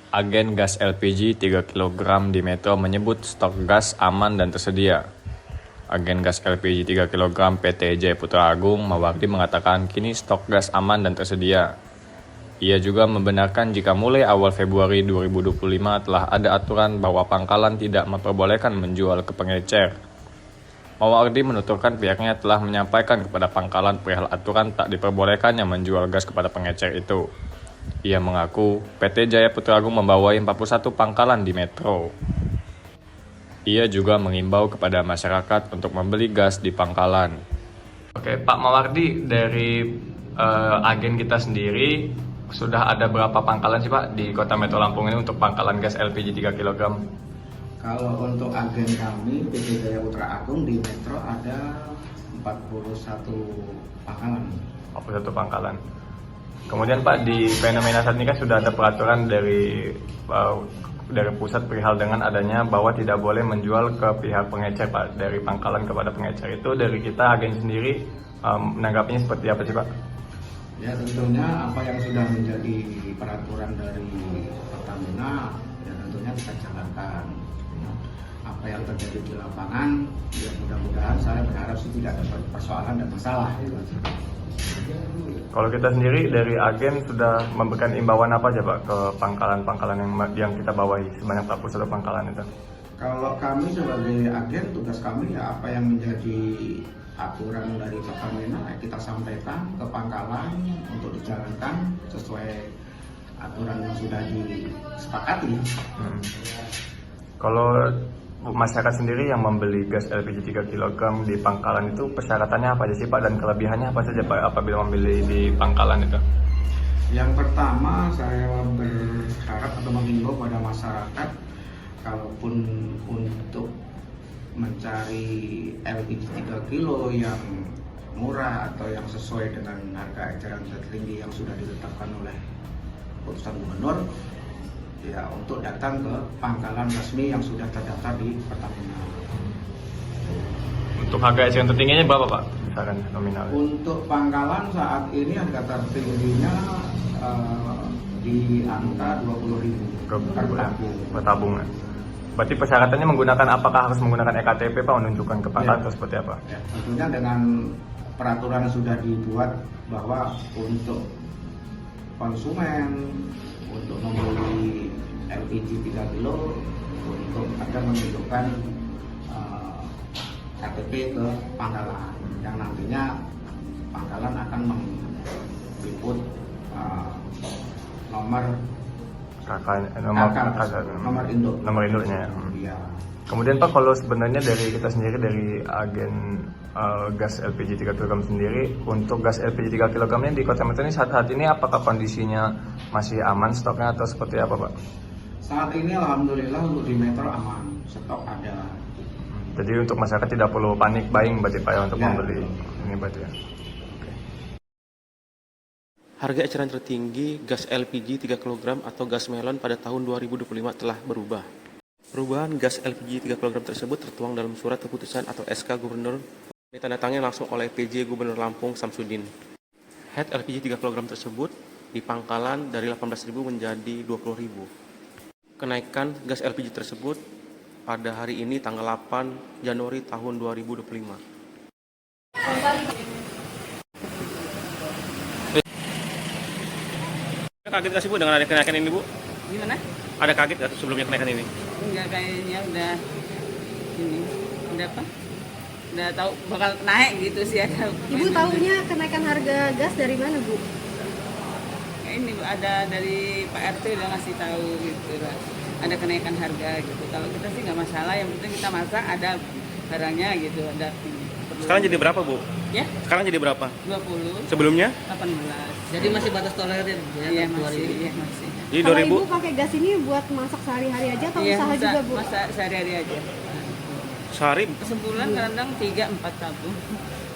Agen gas LPG 3 kg di Metro menyebut stok gas aman dan tersedia. Agen gas LPG 3 kg PT Jaya Putra Agung Mawardi mengatakan kini stok gas aman dan tersedia. Ia juga membenarkan jika mulai awal Februari 2025 telah ada aturan bahwa pangkalan tidak memperbolehkan menjual ke pengecer. Mawardi menuturkan pihaknya telah menyampaikan kepada pangkalan perihal aturan tak diperbolehkannya menjual gas kepada pengecer itu. Ia mengaku PT Jaya Putra Agung membawai 41 pangkalan di Metro. Ia juga mengimbau kepada masyarakat untuk membeli gas di pangkalan. Oke, Pak Mawardi, dari agen kita sendiri sudah ada berapa pangkalan sih Pak di Kota Metro Lampung ini untuk pangkalan gas LPG 3 kg? Kalau untuk agen kami PT Jaya Putra Agung di Metro ada 41 pangkalan. 41 pangkalan. Kemudian Pak, di fenomena saat ini kan sudah ada peraturan dari pusat perihal dengan adanya bahwa tidak boleh menjual ke pihak pengecer Pak, dari pangkalan kepada pengecer. Itu dari kita agen sendiri menanggapinya seperti apa sih Pak? Ya tentunya apa yang sudah menjadi peraturan dari Pertamina ya tentunya kita jalankan. Apa yang terjadi di lapangan ya mudah-mudahan saya berharap sih tidak ada persoalan dan masalah gitu. Kalau kita sendiri dari agen sudah memberikan imbauan apa aja Pak ke pangkalan-pangkalan yang kita bawahi sebanyak 41 pangkalan itu? Kalau kami sebagai agen, tugas kami ya apa yang menjadi aturan dari Pertamina ya kita sampaikan ke pangkalan untuk dijalankan sesuai aturan yang sudah disepakati. Kalau masyarakat sendiri yang membeli gas LPG 3 kg di pangkalan itu persyaratannya apa aja sih Pak, dan kelebihannya apa saja Pak apabila membeli di pangkalan itu? Yang pertama saya berharap atau mengimbau pada masyarakat kalaupun untuk mencari LPG 3 kilo yang murah atau yang sesuai dengan harga eceran tertinggi yang sudah ditetapkan oleh keputusan gubernur ya untuk datang ke pangkalan resmi yang sudah terdaftar di Pertamina. Untuk harga eceran tertingginya berapa Pak? Misalkan nominal. Untuk pangkalan saat ini harga tertingginya di angka 20.000 per tabung. Berarti persyaratannya menggunakan, apakah harus menggunakan EKTP Pak menunjukkan ke pangkalan atau seperti apa? Ya, tentunya dengan peraturan yang sudah dibuat bahwa untuk konsumen untuk membeli LPG 3 kilo untuk akan menunjukkan KTP ke pangkalan yang nantinya pangkalan akan meliput nomor induknya. Ya. Kemudian Pak, kalau sebenarnya dari kita sendiri dari agen gas LPG 3 kg sendiri, untuk gas LPG 3 kg nya di Kota Metro ini saat ini apakah kondisinya masih aman stoknya atau seperti apa Pak? Saat ini alhamdulillah untuk di Metro aman, stok ada. Jadi untuk masyarakat tidak perlu panik buying berarti Pak ya untuk membeli ini berarti ya. Harga eceran tertinggi gas LPG 3 kg atau gas melon pada tahun 2025 telah berubah. Perubahan gas LPG 3 kg tersebut tertuang dalam surat keputusan atau SK Gubernur ditandatangani langsung oleh PJ Gubernur Lampung Samsudin. Head LPG 3 kg tersebut di pangkalan dari 18.000 menjadi 20.000. Kenaikan gas LPG tersebut pada hari ini tanggal 8 Januari tahun 2025. Kaget gak sih Bu dengan ada kenaikan ini Bu? Gimana? Ada kaget gak sebelumnya kenaikan ini? Enggak, kayaknya udah apa? Udah tahu bakal naik gitu sih ada. Ibu tahunya kenaikan harga gas dari mana Bu? Ini ada dari Pak RT udah ngasih tahu gitu lah. Ada kenaikan harga gitu. Kalau kita sih nggak masalah, yang penting kita masak ada barangnya gitu, ada. Sekarang jadi berapa Bu? Ya? Sekarang jadi berapa? 20. Sebelumnya? 18. Jadi masih batas tolerir ya? Iya masih, iya masih. Jadi Kalau 2000. Ibu pakai gas ini buat masak sehari-hari aja atau Iya, usaha juga Bu? masak sehari-hari aja. Sehari? Sebulan kadang 3-4 tabung.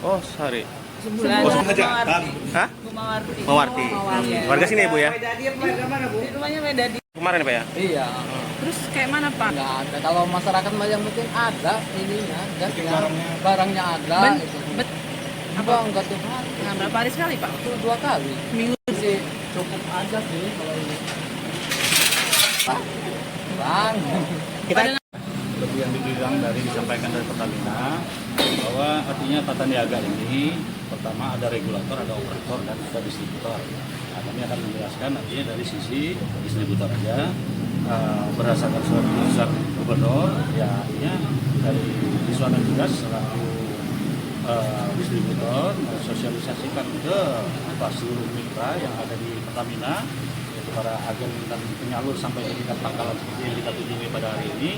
Oh, sehari. Sebulan. Oh, Mawarti. Hah? Mawarti. Mewarti. Iya. Warga sini ya Bu ya? Dia warga mana Bu? Di rumahnya Medadi. Kemarin ya Pak ya? Iya, Terus kayak mana Pak? nggak ada. Kalau masyarakat mah yang penting ada ininya, gasnya, barangnya ada. Gitu. Enggak tiap hari. Nah, berapa hari sekali Pak? Itu 2 kali. Minggu Sih cukup aja sih kalau ini. Bang. Seperti yang dibilang disampaikan dari Pertamina, bahwa artinya tata niaga ini pertama ada regulator, ada operator, dan ada distributor. Nah, kami akan menjelaskan artinya dari sisi distributor aja, berdasarkan surat keputusan gubernur, ya artinya dari Wiswana Migas selaku distributor mensosialisasikan ke seluruh mitra yang ada di Pertamina, yaitu para agen dan penyalur sampai ke tingkat pangkalan seperti yang kita tunjukkan pada hari ini.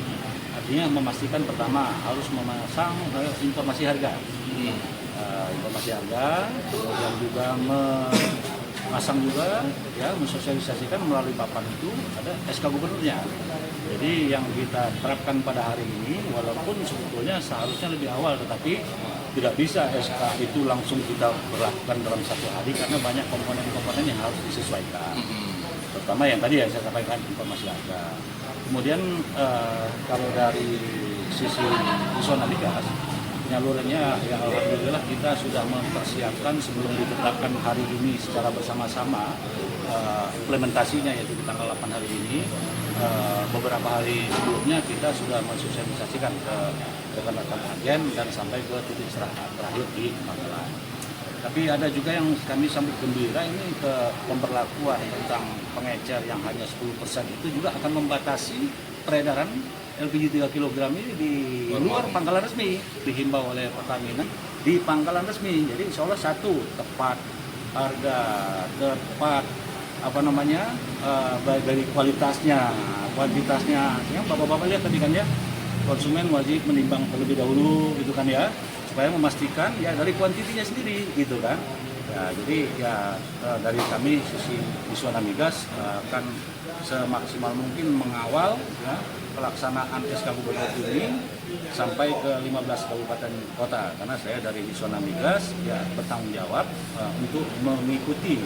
Artinya memastikan pertama harus memasang informasi harga, informasi harga, kemudian juga memasang juga, ya mensosialisasikan melalui papan itu ada SK gubernurnya. Jadi yang kita terapkan pada hari ini, walaupun sebetulnya seharusnya lebih awal, tetapi tidak bisa SK itu langsung kita berlakukan dalam satu hari karena banyak komponen-komponen yang harus disesuaikan. Terutama yang tadi ya saya sampaikan informasi harga. Kemudian kalau dari sisi Wiswana Migas, penyalurannya ya alhamdulillah kita sudah mempersiapkan sebelum ditetapkan hari ini secara bersama-sama implementasinya, yaitu di tanggal 8 hari ini. Beberapa hari sebelumnya kita sudah mensosialisasikan ke rekan-rekan agen dan sampai ke titik serah terakhir di Magelang. Tapi ada juga yang kami sambut gembira ini ke pemberlakuan tentang pengecer yang hanya 10% itu juga akan membatasi peredaran LPG 3 kg ini di luar pangkalan resmi, dihimbau oleh Pertamina di pangkalan resmi. Jadi insya Allah satu, tepat harga, tepat baik dari kualitasnya, kuantitasnya. Ya, Bapak-bapak lihat tadi kan ya, konsumen wajib menimbang terlebih dahulu gitu kan ya, supaya memastikan ya dari kuantitinya sendiri gitu kan. Ya, jadi ya dari kami sisi Wiswana Migas akan semaksimal mungkin mengawal ya, pelaksanaan SK Gubernur ini sampai ke 15 kabupaten kota, karena saya dari Wiswana Migas ya bertanggung jawab untuk mengikuti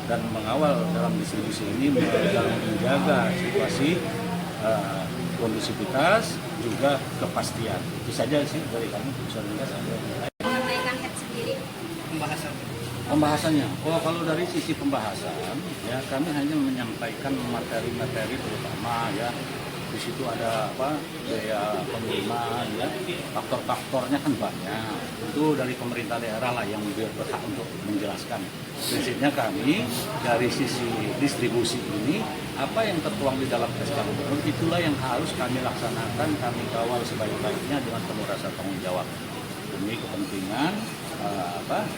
dan mengawal dalam distribusi ini, dalam menjaga situasi kondusivitas juga kepastian. Itu saja sih dari kami Wiswana Migas. Mengenai head sendiri. Pembahasannya, kalau dari sisi pembahasan ya kami hanya menyampaikan materi-materi terutama ya. Di situ ada biaya penerimaan ya, faktor-faktornya kan banyak. Itu dari pemerintah daerah lah yang berhak untuk menjelaskan. Prinsipnya kami dari sisi distribusi ini, apa yang tertuang di dalam SK Gubernur itulah yang harus kami laksanakan, kami kawal sebaik-baiknya dengan penuh rasa tanggung jawab demi kepentingan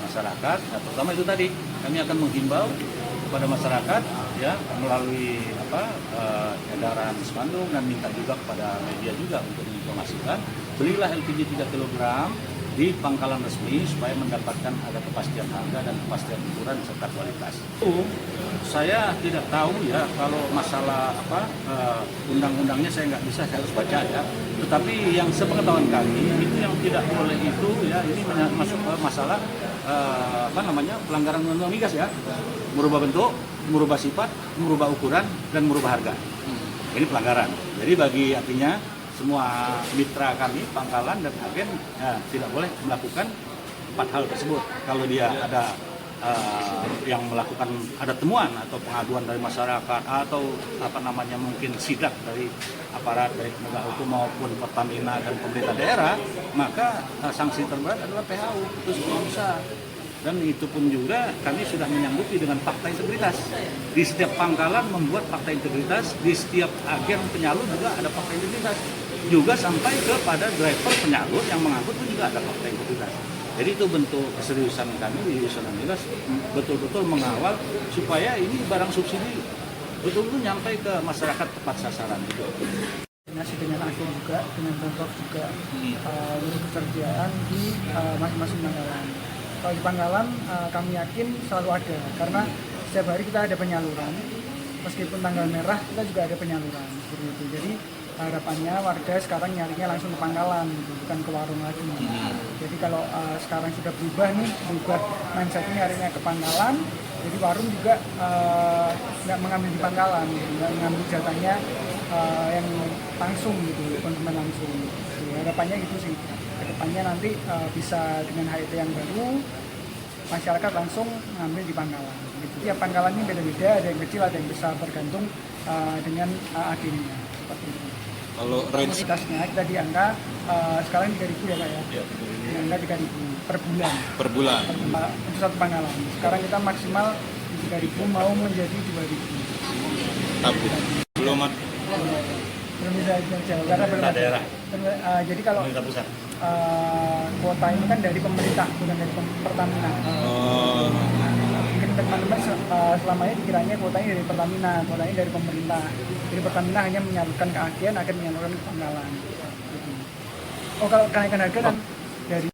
masyarakat. Nah, terutama itu tadi kami akan menghimbau kepada masyarakat ya melalui edaran spanduk dan minta juga kepada media juga untuk menginformasikan, belilah LPG 3 kg di pangkalan resmi supaya mendapatkan ada kepastian harga dan kepastian ukuran serta kualitas. Saya tidak tahu ya kalau masalah undang-undangnya saya nggak bisa, saya harus baca ya. Tetapi yang sepengetahuan kami itu yang tidak boleh itu ya, ini masuk ke masalah pelanggaran undang-undang migas ya, merubah bentuk, merubah sifat, merubah ukuran dan merubah harga. Ini pelanggaran. Jadi bagi artinya semua mitra kami, pangkalan dan agen ya, tidak boleh melakukan 4 hal tersebut. Kalau dia ada yang melakukan ada temuan atau pengaduan dari masyarakat atau mungkin sidak dari aparat dari penegak hukum maupun Pertamina dan pemerintah daerah, maka sanksi terberat adalah PHU, putus sekolah besar. Dan itu pun juga kami sudah menyanggupi dengan fakta integritas. Di setiap pangkalan membuat fakta integritas, di setiap agen penyalur juga ada fakta integritas. Juga sampai kepada driver penyalur yang mengangkut pun juga ada fakta integritas. Jadi itu bentuk keseriusan kami di Wiswana Migas betul-betul mengawal supaya ini barang subsidi betul-betul nyampe ke masyarakat tepat sasaran itu. Koordinasi dengan agen juga, dengan Pemprov juga, untuk pekerjaan di masing-masing pangkalan. Kalau di pangkalan kami yakin selalu ada, karena setiap hari kita ada penyaluran, meskipun tanggal merah kita juga ada penyaluran seperti itu. Jadi harapannya warga sekarang nyarinya langsung ke pangkalan, gitu, bukan ke warung lagi. Jadi kalau sekarang sudah berubah mindsetnya nyarinya ke pangkalan, jadi warung juga nggak mengambil di pangkalan, nggak mengambil jatahnya yang langsung gitu, konsumen langsung. Jadi, harapannya gitu sih. Kedepannya nanti bisa dengan HET yang baru, masyarakat langsung mengambil di pangkalan. Gitu. Tiap pangkalan ini beda-beda, ada yang kecil, ada yang besar, tergantung dengan agennya seperti itu. Kalau range Kapasitasnya kita di angka sekarang 3.000 ya Pak ya? ya, Di angka 3.000 per bulan. per bulan. Untuk satu pangkalan. Sekarang kita maksimal di 3.000 mau menjadi 2.000. Tapi belum ada Belum bisa jauh karena belum pemerintah daerah, jadi kalau pemerintah pusat. kuota ini kan dari pemerintah bukan dari Pertamina. Mungkin teman-teman selama ini dikiranya kuotanya dari Pertamina, kuotanya dari pemerintah. Jadi Pertamina hanya menyalurkan ke agen menyalurkan ke pangkalan. Gitu. Oh kalau kenaikan harga kan dari